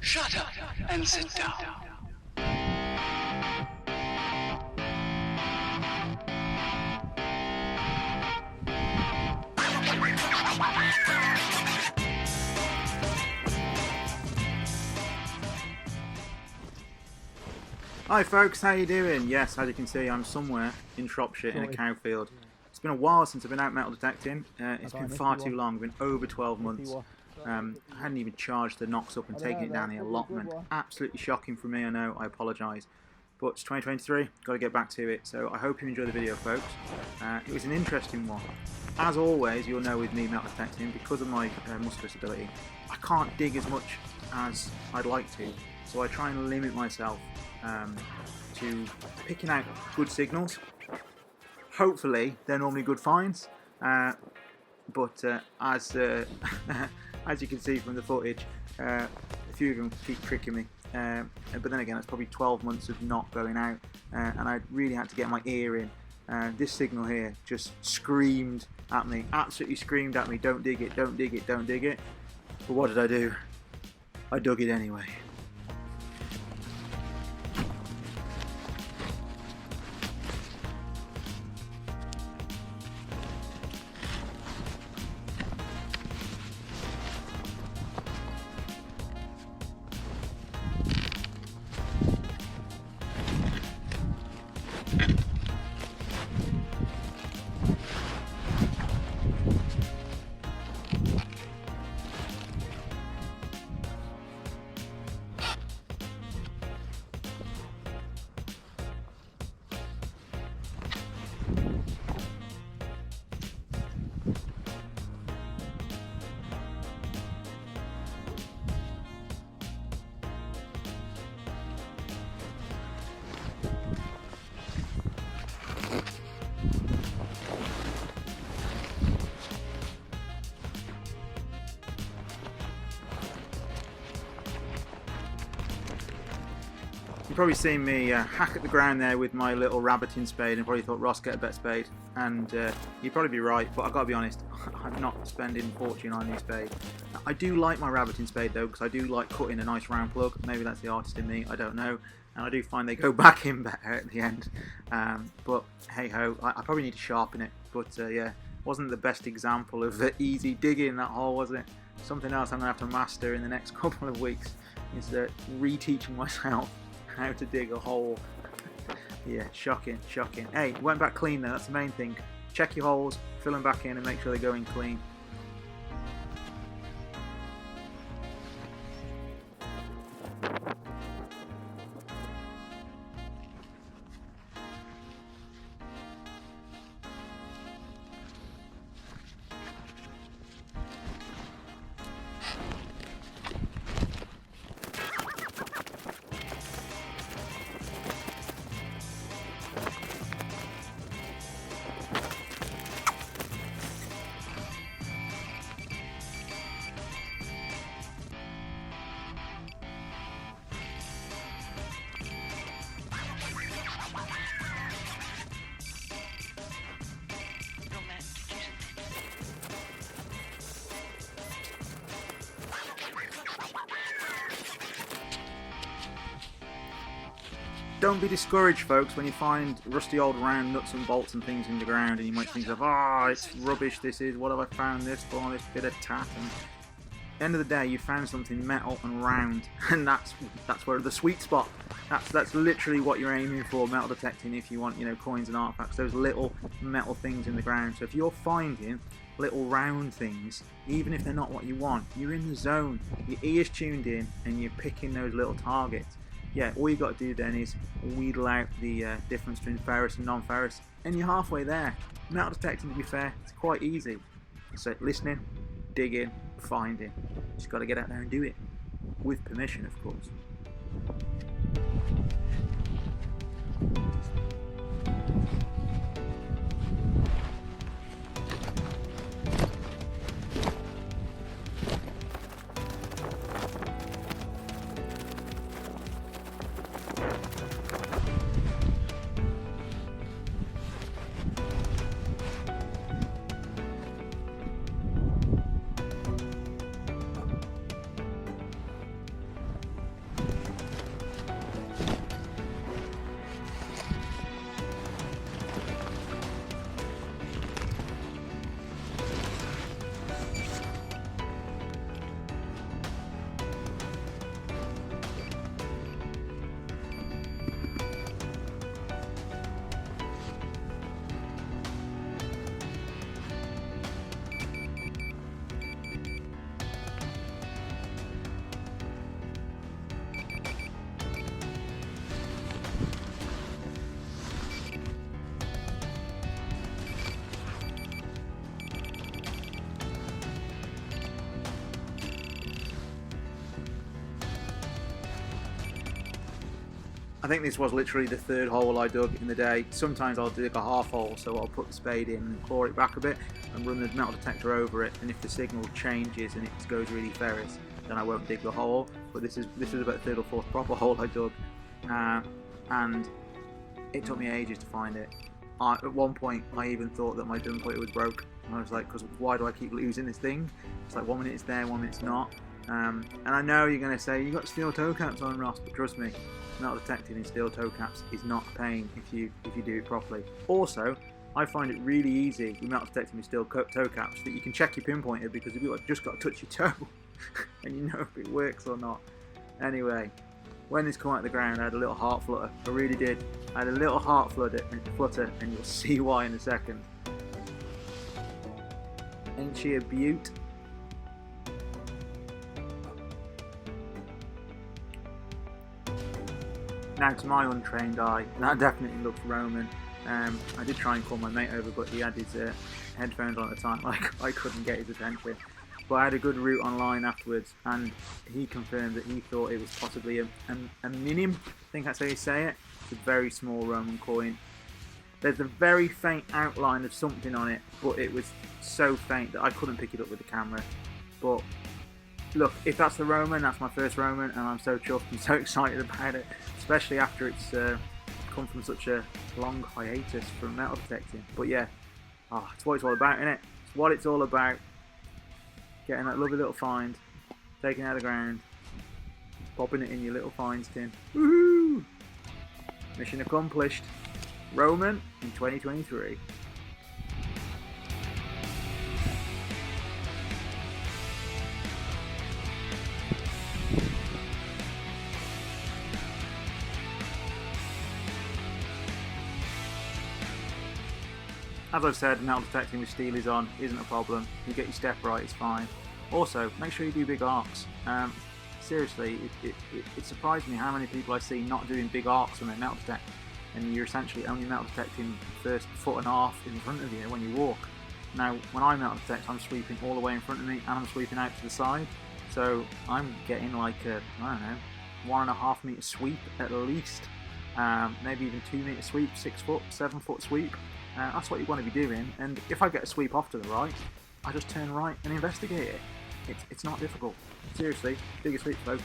Shut up and sit down. Hi folks, how you doing? Yes, as you can see, I'm somewhere in Shropshire in a cow field. It's been a while since I've been out metal detecting. It's been far too long. It's been over 12 months. I hadn't even charged the Nox up and taken it down the allotment. Absolutely shocking for me, I know, I apologise. But it's 2023, got to get back to it. So I hope you enjoy the video, folks. It was an interesting one. As always, you'll know with me metal detecting, because of my muscular stability, I can't dig as much as I'd like to. So I try and limit myself to picking out good signals. Hopefully they're normally good finds, but as as you can see from the footage, a few of them keep tricking me. But then again, it's probably 12 months of not going out, and I really had to get my ear in. This signal here just screamed at me, absolutely screamed at me, don't dig it, don't dig it, don't dig it. But what did I do? I dug it anyway. You've probably seen me hack at the ground there with my little rabbiting spade and probably thought, Ross, get a better spade. And you'd probably be right, but I've got to be honest, I'm not spending a fortune on a new spade. I do like my rabbiting spade though, because I do like cutting a nice round plug. Maybe that's the artist in me, I don't know. And I do find they go back in better at the end. But hey ho, I probably need to sharpen it. But yeah, wasn't the best example of easy digging that hole, was it? Something else I'm going to have to master in the next couple of weeks is reteaching myself how to dig a hole. Yeah, shocking, shocking. Hey, went back clean though, that's the main thing. Check your holes, fill them back in and make sure they go in clean. Don't be discouraged, folks, when you find rusty old round nuts and bolts and things in the ground and you might think of, oh, it's rubbish, this is, what have I found this for, this bit of tat. And at the end of the day, you found something metal and round, and that's where the sweet spot. That's literally what you're aiming for, metal detecting, if you want, you know, coins and artifacts, those little metal things in the ground. So if you're finding little round things, even if they're not what you want, you're in the zone, your ear's tuned in, and you're picking those little targets. Yeah, all you got to do then is wheedle out the difference between ferrous and non-ferrous, and you're halfway there. Metal detecting, to be fair, it's quite easy. So listening, digging, finding. Just got to get out there and do it, with permission, of course. I think this was literally the third hole I dug in the day. Sometimes I'll dig a half hole, so I'll put the spade in and claw it back a bit and run the metal detector over it, and if the signal changes and it goes really ferrous, then I won't dig the hole. But this is about the third or fourth proper hole I dug, and it took me ages to find it. At one point I even thought that my drum pointer was broke, and I was like, because why do I keep losing this thing? It's like 1 minute it's there, 1 minute it's not. And I know you're going to say you got steel toe caps on, Ross, but trust me, metal detecting in steel toe caps is not a pain if you do it properly. Also, I find it really easy with metal detecting with steel toe caps that you can check your pinpointer, because if you've just got to touch your toe and you know if it works or not. Anyway, when this came out of the ground, I had a little heart flutter. I really did. I had a little heart flutter, and you'll see why in a second. Ain't she a beaut? Now, to my untrained eye, that definitely looks Roman. I did try and call my mate over, but he had his headphones on at the time. I couldn't get his attention. But I had a good route online afterwards, and he confirmed that he thought it was possibly a minim. I think that's how you say it. It's a very small Roman coin. There's a very faint outline of something on it, but it was so faint that I couldn't pick it up with the camera. But look, if that's the Roman, that's my first Roman, and I'm so chuffed and so excited about it, especially after it's come from such a long hiatus from metal detecting. But yeah, it's what it's all about, innit? It's what it's all about. Getting that lovely little find, taking it out of the ground, popping it in your little finds tin. Woohoo! Mission accomplished. Roman in 2023. As I've said, metal detecting with steelies on isn't a problem. You get your step right, it's fine. Also, make sure you do big arcs. Seriously, it surprised me how many people I see not doing big arcs when they metal detect, and you're essentially only metal detecting the first foot and a half in front of you when you walk. Now, when I metal detect, I'm sweeping all the way in front of me and I'm sweeping out to the side, so I'm getting like a, I don't know, 1.5 metre sweep at least, maybe even 2 metre sweep, 6 foot, 7 foot sweep. That's what you want to be doing, and if I get a sweep off to the right, I just turn right and investigate it. It's not difficult. Seriously, bigger sweep, folks.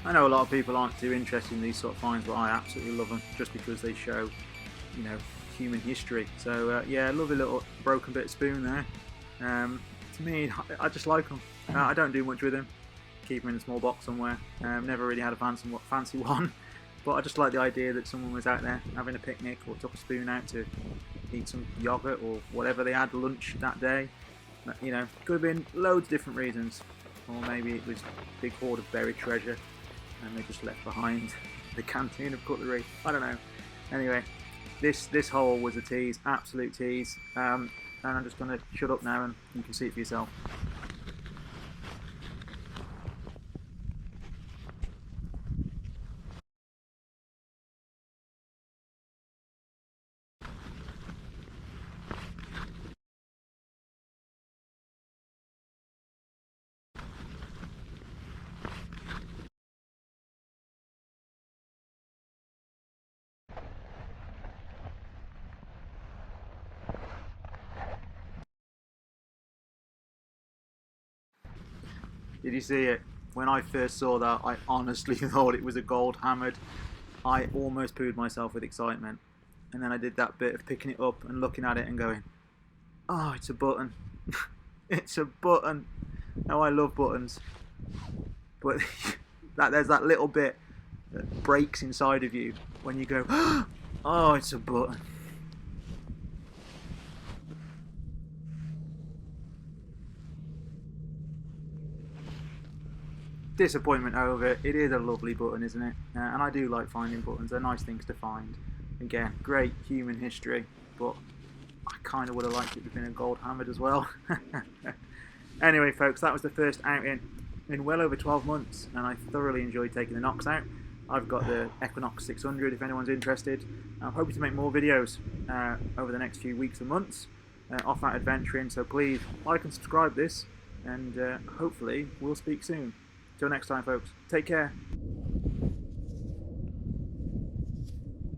I know a lot of people aren't too interested in these sort of finds, but I absolutely love them just because they show, you know, human history. So yeah, lovely little broken bit of spoon there. To me, I just like them. I don't do much with them. Keep them in a small box somewhere. Never really had a fancy one, but I just like the idea that someone was out there having a picnic or took a spoon out to eat some yogurt or whatever they had for lunch that day. You know, could have been loads of different reasons, or maybe it was a big hoard of buried treasure and they just left behind the canteen of cutlery. I don't know. Anyway, this hole was a tease, absolute tease. And I'm just going to shut up now and you can see it for yourself. Did you see it? When I first saw that, I honestly thought it was a gold hammered. I almost pooed myself with excitement. And then I did that bit of picking it up and looking at it and going, oh, it's a button. It's a button. Now, I love buttons. But there's that little bit that breaks inside of you when you go, oh, it's a button. Disappointment over. It is a lovely button, isn't it? And I do like finding buttons. They're nice things to find. Again, great human history, but I kind of would have liked it to have been a gold hammered as well. Anyway, folks, that was the first outing. in well over 12 months, and I thoroughly enjoyed taking the knocks out. I've got the Equinox 600 if anyone's interested. I'm hoping to make more videos over the next few weeks and months off-out adventuring, so please like and subscribe this, and hopefully we'll speak soon. Till next time, folks, take care.